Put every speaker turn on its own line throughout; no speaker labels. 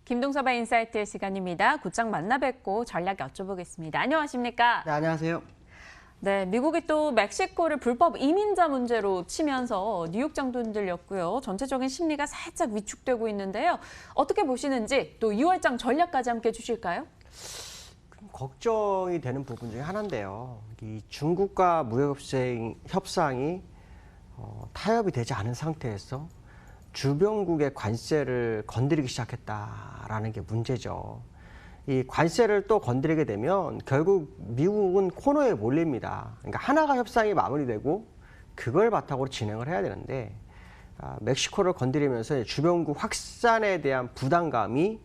김동서바 인사이트의 시간입니다. 곧장 만나 뵙고 전략 여쭤보겠습니다. 안녕하십니까?
네, 안녕하세요.
네, 미국이 또 멕시코를 불법 이민자 문제로 치면서 뉴욕 장도 흔들렸고요. 전체적인 심리가 살짝 위축되고 있는데요. 어떻게 보시는지 또 6월장 전략까지 함께 해주실까요?
걱정이 되는 부분 중에 하나인데요. 이 중국과 무역 협상이 타협이 되지 않은 상태에서 주변국의 관세를 건드리기 시작했다라는 게 문제죠. 이 관세를 또 건드리게 되면 결국 미국은 코너에 몰립니다. 그러니까 하나가 협상이 마무리되고 그걸 바탕으로 진행을 해야 되는데 멕시코를 건드리면서 주변국 확산에 대한 부담감이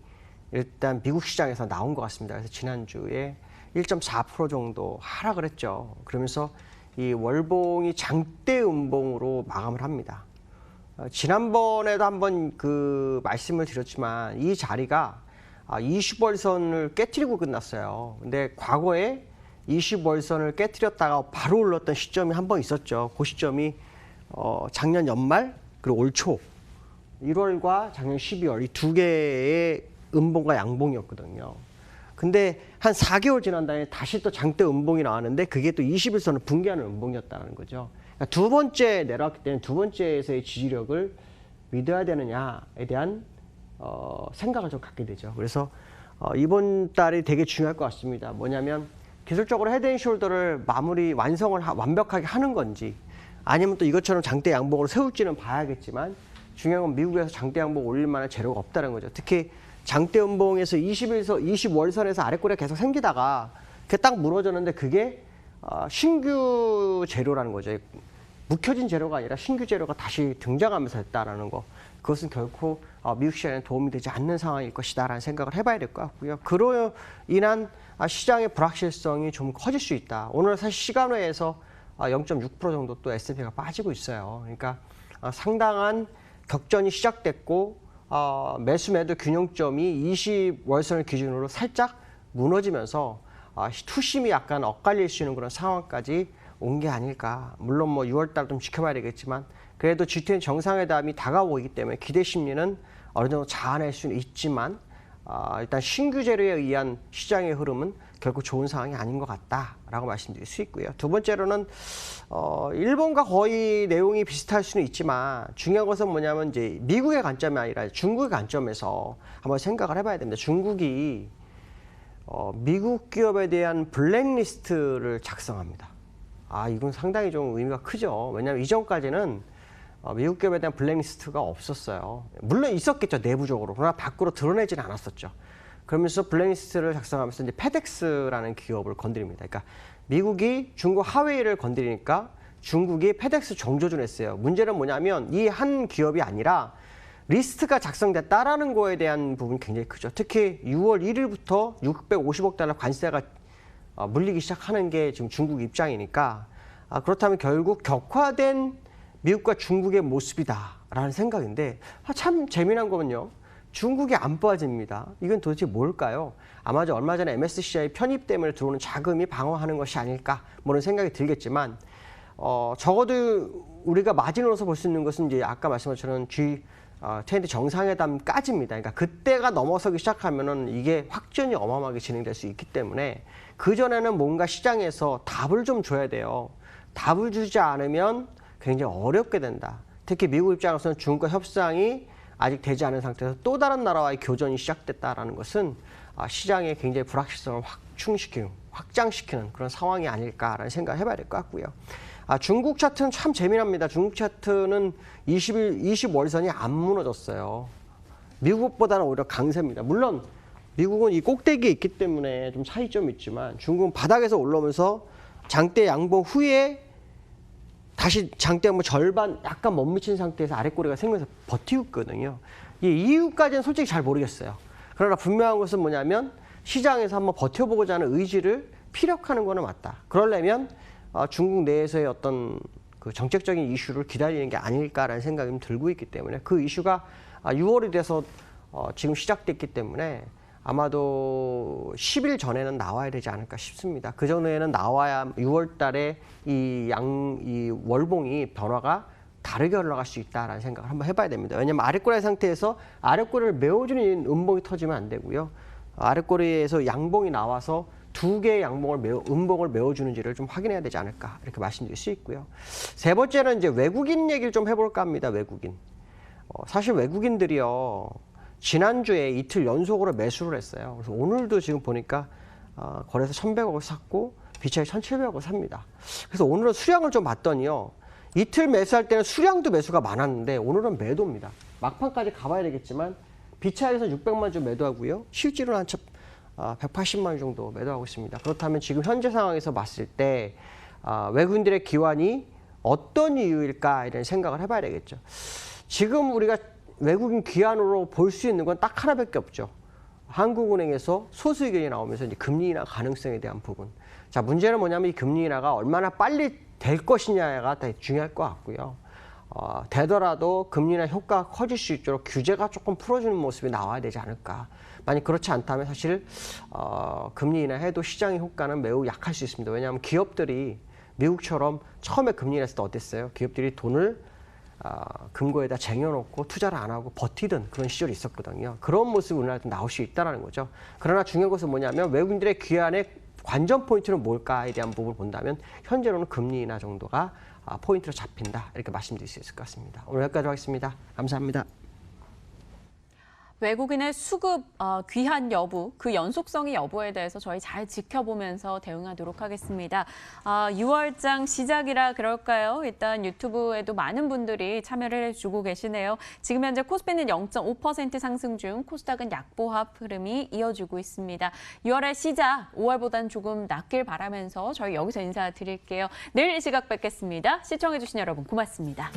일단 미국 시장에서 나온 것 같습니다. 그래서 지난주에 1.4% 정도 하락을 했죠. 그러면서 이 월봉이 장대 음봉으로 마감을 합니다. 지난번에도 한번 그 말씀을 드렸지만 이 자리가 20월선을 깨트리고 끝났어요. 근데 과거에 20월선을 깨트렸다가 바로 올랐던 시점이 한 번 있었죠. 그 시점이 작년 연말 그리고 올 초 1월과 작년 12월 이 두 개의 음봉과 양봉이었거든요. 근데 한 4개월 지난 다음에 다시 또 장대 음봉이 나왔는데 그게 또 20일선을 붕괴하는 음봉이었다는 거죠. 그러니까 두 번째 내려왔기 때문에 두 번째에서의 지지력을 믿어야 되느냐에 대한 생각을 좀 갖게 되죠. 그래서 이번 달이 되게 중요할 것 같습니다. 뭐냐면 기술적으로 헤드앤숄더를 완성을 완벽하게 하는 건지 아니면 또 이것처럼 장대 양봉으로 세울지는 봐야겠지만 중요한 건 미국에서 장대 양봉 올릴 만한 재료가 없다는 거죠. 특히 장대 음봉에서 20월선에서 아랫꼬리가 계속 생기다가 그게 딱 무너졌는데 그게 신규 재료라는 거죠. 묵혀진 재료가 아니라 신규 재료가 다시 등장하면서 했다라는 거. 그것은 결코 미국 시장에 도움이 되지 않는 상황일 것이다라는 생각을 해봐야 될 것 같고요. 그로 인한 시장의 불확실성이 좀 커질 수 있다. 오늘 사실 시간외에서 0.6% 정도 또 S&P가 빠지고 있어요. 그러니까 상당한 격전이 시작됐고 매수 매도 균형점이 20월선을 기준으로 살짝 무너지면서 투심이 약간 엇갈릴 수 있는 그런 상황까지 온 게 아닐까. 물론 뭐 6월달 좀 지켜봐야 되겠지만 그래도 G20 정상회담이 다가오기 때문에 기대 심리는 어느 정도 자아낼 수는 있지만 일단 신규 재료에 의한 시장의 흐름은 결국 좋은 상황이 아닌 것 같다라고 말씀드릴 수 있고요. 두 번째로는 일본과 거의 내용이 비슷할 수는 있지만 중요한 것은 뭐냐면 이제 미국의 관점이 아니라 중국의 관점에서 한번 생각을 해봐야 됩니다. 중국이 미국 기업에 대한 블랙리스트를 작성합니다. 이건 상당히 좀 의미가 크죠. 왜냐하면 이전까지는 미국 기업에 대한 블랙리스트가 없었어요. 물론 있었겠죠, 내부적으로. 그러나 밖으로 드러내지는 않았었죠. 그러면서 블랙리스트를 작성하면서 이제 페덱스라는 기업을 건드립니다. 그러니까 미국이 중국 하웨이를 건드리니까 중국이 페덱스 정조준을 했어요. 문제는 뭐냐면 이 한 기업이 아니라 리스트가 작성됐다라는 거에 대한 부분이 굉장히 크죠. 특히 6월 1일부터 650억 달러 관세가 물리기 시작하는 게 지금 중국 입장이니까 그렇다면 결국 격화된 미국과 중국의 모습이다라는 생각인데 참 재미난 거는요. 중국이 안 빠집니다. 이건 도대체 뭘까요? 아마 얼마 전에 MSCI 편입 때문에 들어오는 자금이 방어하는 것이 아닐까 뭐 그런 생각이 들겠지만 적어도 우리가 마지노로서 볼 수 있는 것은 이제 아까 말씀하신 G20 정상회담까지입니다. 그러니까 그때가 넘어서기 시작하면은 이게 확전이 어마어마하게 진행될 수 있기 때문에 그 전에는 뭔가 시장에서 답을 좀 줘야 돼요. 답을 주지 않으면 굉장히 어렵게 된다. 특히 미국 입장에서는 중국과 협상이 아직 되지 않은 상태에서 또 다른 나라와의 교전이 시작됐다라는 것은 시장의 굉장히 불확실성을 확장시키는 그런 상황이 아닐까라는 생각을 해봐야 될 것 같고요. 중국 차트는 참 재미납니다. 중국 차트는 20월선이 안 무너졌어요. 미국보다는 오히려 강세입니다. 물론 미국은 이 꼭대기에 있기 때문에 좀 차이점이 있지만 중국은 바닥에서 올라오면서 장대 양봉 후에 다시 장대 양봉 절반 약간 못 미친 상태에서 아랫꼬리가 생기면서 버티고 있거든요. 이 이유까지는 솔직히 잘 모르겠어요. 그러나 분명한 것은 뭐냐면 시장에서 한번 버텨보고자 하는 의지를 피력하는 거는 맞다. 그러려면 중국 내에서의 어떤 그 정책적인 이슈를 기다리는 게 아닐까라는 생각이 좀 들고 있기 때문에 그 이슈가 6월이 돼서 지금 시작됐기 때문에 아마도 10일 전에는 나와야 되지 않을까 싶습니다. 그 전에는 나와야 6월 달에 이 월봉이 변화가 다 다르게 올라갈 수 있다라는 생각을 한번 해봐야 됩니다. 왜냐하면 아랫꼬리 상태에서 아랫꼬리를 메워주는 음봉이 터지면 안 되고요. 아랫꼬리에서 양봉이 나와서 두 개의 음봉을 메워주는지를 좀 확인해야 되지 않을까 이렇게 말씀드릴 수 있고요. 세 번째는 이제 외국인 얘기를 좀 해볼까 합니다. 외국인. 사실 외국인들이요. 지난주에 이틀 연속으로 매수를 했어요. 그래서 오늘도 지금 보니까 거래소 1,100억을 샀고 비차익 1,700억을 삽니다. 그래서 오늘은 수량을 좀 봤더니요. 이틀 매수할 때는 수량도 매수가 많았는데 오늘은 매도입니다. 막판까지 가봐야 되겠지만 비차익에서 600만 주 매도하고요. 실제로는 한 180만 원 정도 매도하고 있습니다. 그렇다면 지금 현재 상황에서 봤을 때 외국인들의 기환이 어떤 이유일까 이런 생각을 해봐야 되겠죠. 지금 우리가 외국인 기환으로 볼 수 있는 건 딱 하나밖에 없죠. 한국은행에서 소수 의견이 나오면서 이제 금리 인하 가능성에 대한 부분. 자, 문제는 뭐냐면 이 금리 인하가 얼마나 빨리 될 것이냐가 되게 중요할 것 같고요. 되더라도 금리 인하 효과가 커질 수 있도록 규제가 조금 풀어주는 모습이 나와야 되지 않을까. 만약 그렇지 않다면 사실 금리 인하해도 시장의 효과는 매우 약할 수 있습니다. 왜냐하면 기업들이 미국처럼 처음에 금리 인하했을 때 어땠어요? 기업들이 돈을 금고에다 쟁여놓고 투자를 안 하고 버티던 그런 시절이 있었거든요. 그런 모습이 우리나라도 나올 수 있다는 거죠. 그러나 중요한 것은 뭐냐면 외국인들의 귀환의 관전 포인트는 뭘까에 대한 부분을 본다면 현재로는 금리 인하 정도가 포인트로 잡힌다. 이렇게 말씀드릴 수 있을 것 같습니다. 오늘 여기까지 하겠습니다. 감사합니다.
외국인의 수급 귀환 여부, 그 연속성의 여부에 대해서 저희 잘 지켜보면서 대응하도록 하겠습니다. 6월장 시작이라 그럴까요? 일단 유튜브에도 많은 분들이 참여를 해주고 계시네요. 지금 현재 코스피는 0.5% 상승 중, 코스닥은 약보합 흐름이 이어지고 있습니다. 6월의 시작, 5월보단 조금 낮길 바라면서 저희 여기서 인사드릴게요. 내일 이 시각 뵙겠습니다. 시청해주신 여러분 고맙습니다.